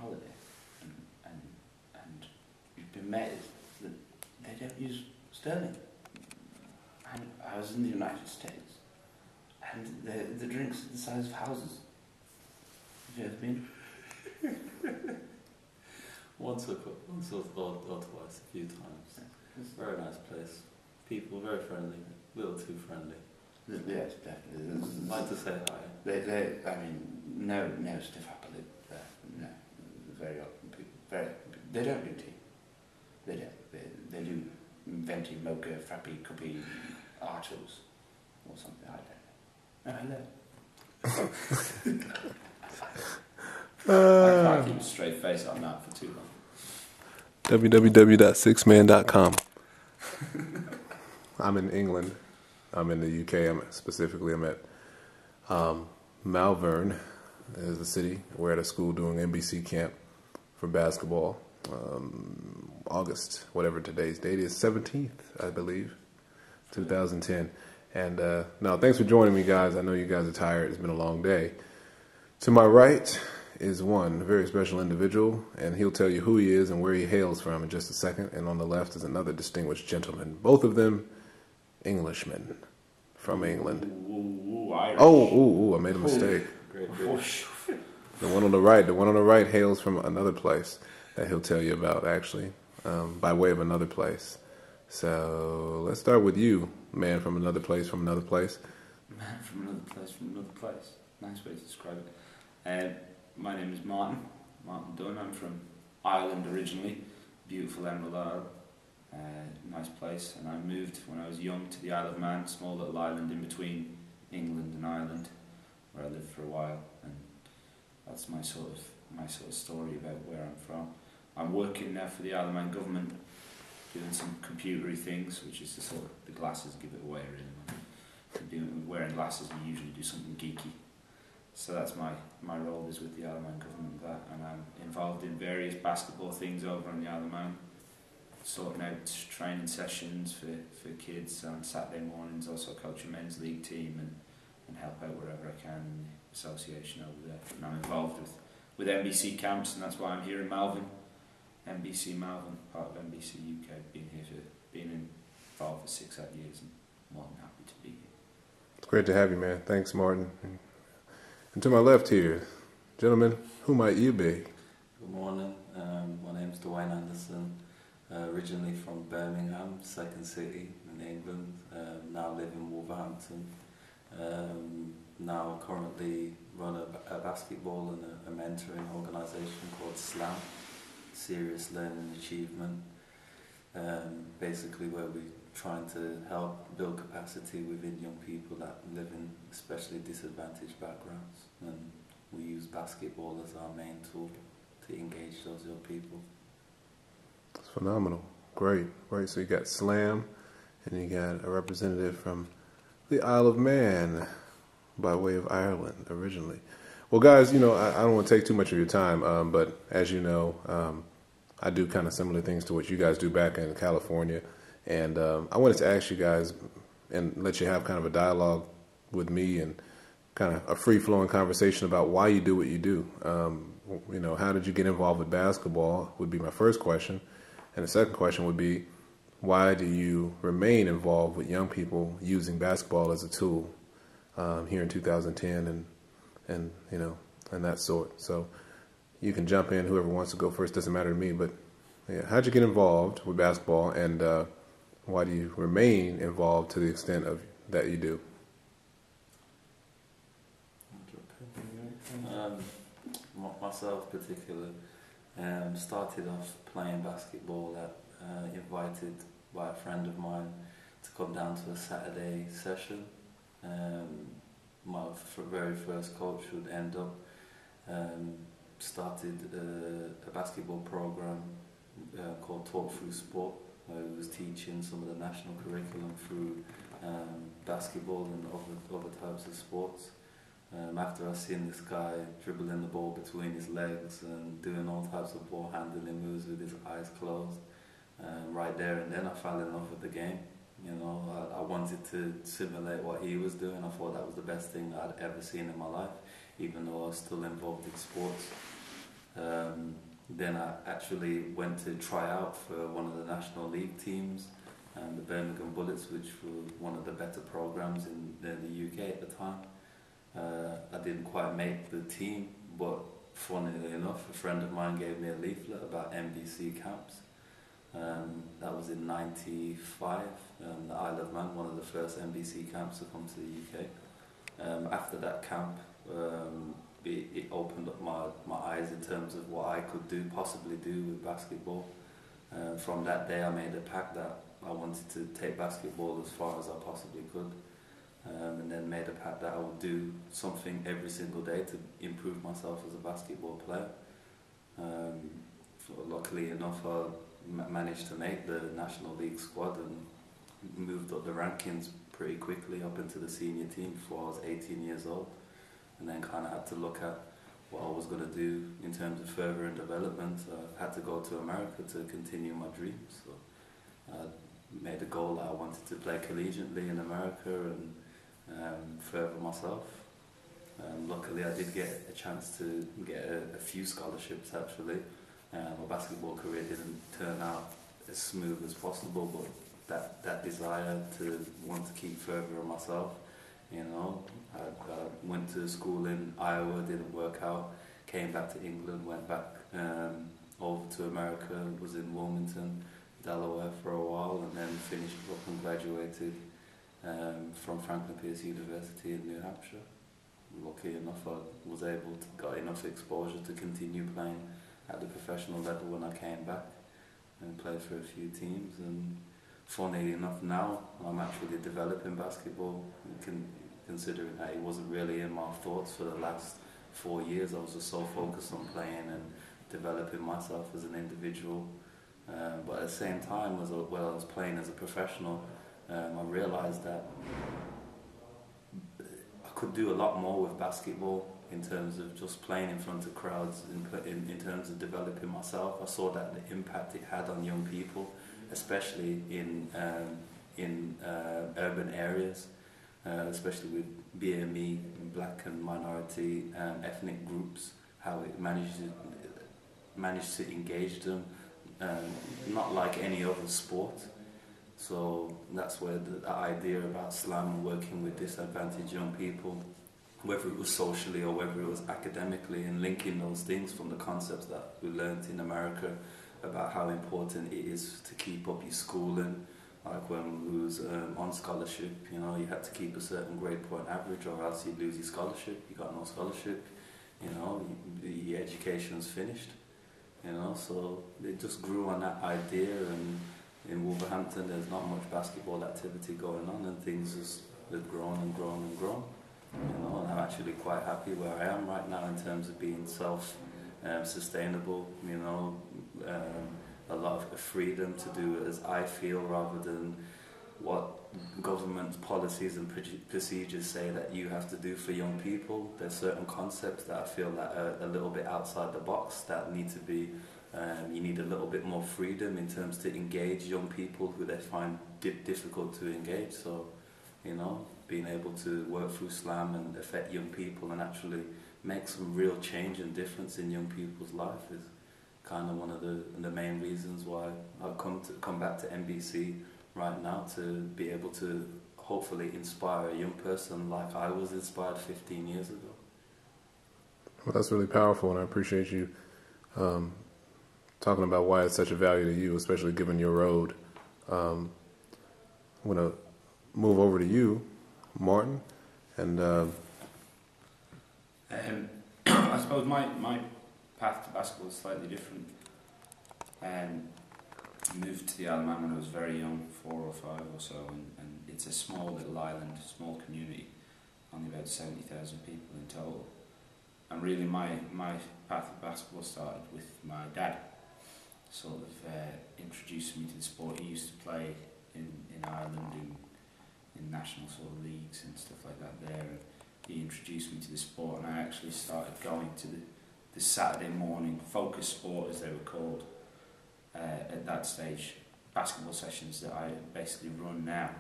holiday, and you've been met that they don't use sterling. And I was in the United States, and the drinks are the size of houses. Have you ever been? Once or twice, a few times. Very nice place. People very friendly, a little too friendly. Yes, definitely. Like to say hi. I mean, no stiff upper lip there. No, very open people. Very open people. They don't do tea. They don't. They do venti, mocha, frappy, cuppy, artos, or something. I don't know. I can't keep a straight face on that for too long. www.sixman.com. I'm in England. I'm in the UK. I'm at Malvern is the city. We're at a school doing NBC Camp for basketball. August, whatever today's date is, 17th, I believe, 2010. And now, thanks for joining me, guys. I know you guys are tired. It's been a long day. To my right is one very special individual, and he'll tell you who he is and where he hails from in just a second. And on the left is another distinguished gentleman, both of them Englishmen from England. I made a mistake. The one on the right hails from another place that he'll tell you about, actually, by way of another place. So let's start with you, man from another place, from another place. Man from another place, from another place. Nice way to describe it. My name is Martin Dunne. I'm from Ireland originally, beautiful Emerald Isle, nice place. And I moved when I was young to the Isle of Man, small little island in between England and Ireland, where I lived for a while. And that's my sort of story about where I'm from. I'm working now for the Isle of Man government, doing some computery things, which is the glasses give it away really. When wearing glasses, you usually do something geeky. So that's my role is with the Isle of Man government with that, and I'm involved in various basketball things over on the Isle of Man, sorting out training sessions for kids on Saturday mornings, also coach a men's league team and help out wherever I can in the association over there. And I'm involved with NBC Camps, and that's why I'm here in Malvern, NBC Malvern, part of NBC UK, been involved for 6 odd years and more than happy to be here. It's great to have you, man. Thanks, Martin. And to my left here, gentlemen, who might you be? Good morning. My name's Duaine Anderson. Originally from Birmingham, second city in England. Now live in Wolverhampton. Now currently run a basketball and a mentoring organisation called SLAM, Serious Learning Achievement. Basically where we're trying to help build capacity within young people that live in especially disadvantaged backgrounds, and we use basketball as our main tool to engage those young people. That's phenomenal. Great. So you got SLAM, and you got a representative from the Isle of Man by way of Ireland originally. Well, guys, I don't want to take too much of your time, but as you know, I do kind of similar things to what you guys do back in California. And I wanted to ask you guys and let you have kind of a dialogue with me and kind of a free-flowing conversation about why you do what you do. How did you get involved with basketball would be my first question. And the second question would be, why do you remain involved with young people using basketball as a tool here in 2010 and that sort? So you can jump in, whoever wants to go first, doesn't matter to me. But yeah, how'd you get involved with basketball, and why do you remain involved to the extent of that you do? Myself particularly, started off playing basketball invited by a friend of mine to come down to a Saturday session. My very first coach would end up started a basketball program called Talk Through Sport, where he was teaching some of the national curriculum through basketball and other types of sports. After I seen this guy dribbling the ball between his legs and doing all types of ball handling moves with his eyes closed, right there and then I fell in love with the game. I wanted to simulate what he was doing. I thought that was the best thing I'd ever seen in my life, even though I was still involved in sports. Then I actually went to try out for one of the National League teams, the Birmingham Bullets, which were one of the better programs in the UK at the time. I didn't quite make the team, but funnily enough, a friend of mine gave me a leaflet about NBC Camps. That was in '95, the Isle of Man, one of the first NBC camps to come to the UK. After that camp, it opened up my eyes in terms of what I could possibly do with basketball. From that day I made a pact that I wanted to take basketball as far as I possibly could, and then made a pact that I would do something every single day to improve myself as a basketball player. Luckily enough, I managed to make the National League squad and moved up the rankings pretty quickly up into the senior team before I was 18 years old, and then kind of had to look at what I was going to do in terms of further development. I had to go to America to continue my dreams. So I made a goal that I wanted to play collegiately in America and further myself. Luckily I did get a chance to get a few scholarships actually. My basketball career didn't turn out as smooth as possible, but that desire to want to keep furthering myself, you know, I went to school in Iowa, didn't work out, came back to England, went back over to America, was in Wilmington, Delaware for a while, and then finished up and graduated from Franklin Pierce University in New Hampshire. Lucky enough, I was able to got enough exposure to continue playing at the professional level when I came back and played for a few teams. And funnily enough, now I'm actually developing basketball, considering that it wasn't really in my thoughts for the last 4 years. I was just so focused on playing and developing myself as an individual. But at the same time, while I was playing as a professional, I realised that I could do a lot more with basketball in terms of just playing in front of crowds, in terms of developing myself. I saw that the impact it had on young people, especially in urban areas, especially with BME, black and minority ethnic groups, how it managed to engage them, not like any other sport. So that's where the idea about slam and working with disadvantaged young people, whether it was socially or whether it was academically, and linking those things from the concepts that we learned in America about how important it is to keep up your schooling. Like when we was on scholarship, you know, you had to keep a certain grade point average or else you'd lose your scholarship. You got no scholarship, you know, your education's finished, you know. So it just grew on that idea, and in Wolverhampton there's not much basketball activity going on, and things have grown and grown and grown. You know, and I'm actually quite happy where I am right now in terms of being self-sustainable, you know, a lot of freedom to do it as I feel rather than what government policies and procedures say that you have to do for young people. There's certain concepts that I feel that are a little bit outside the box that need to be, you need a little bit more freedom in terms to engage young people who they find difficult to engage. So, you know, being able to work through slam and affect young people and actually make some real change and difference in young people's life is kind of one of the main reasons why I've come back to NBC right now, to be able to hopefully inspire a young person like I was inspired 15 years ago. Well, that's really powerful, and I appreciate you talking about why it's such a value to you, especially given your road. I'm going to move over to you, Martin, and I suppose my path to basketball is slightly different. I moved to the Isle of Man when I was very young, 4 or 5 or so, and it's a small little island, small community, only about 70,000 people in total. And really my path to basketball started with my dad, sort of introducing me to the sport. He used to play in Ireland in national sort of leagues and stuff like that there, and he introduced me to the sport, and I actually started going to the Saturday morning focus sport, as they were called at that stage, basketball sessions that I basically run now.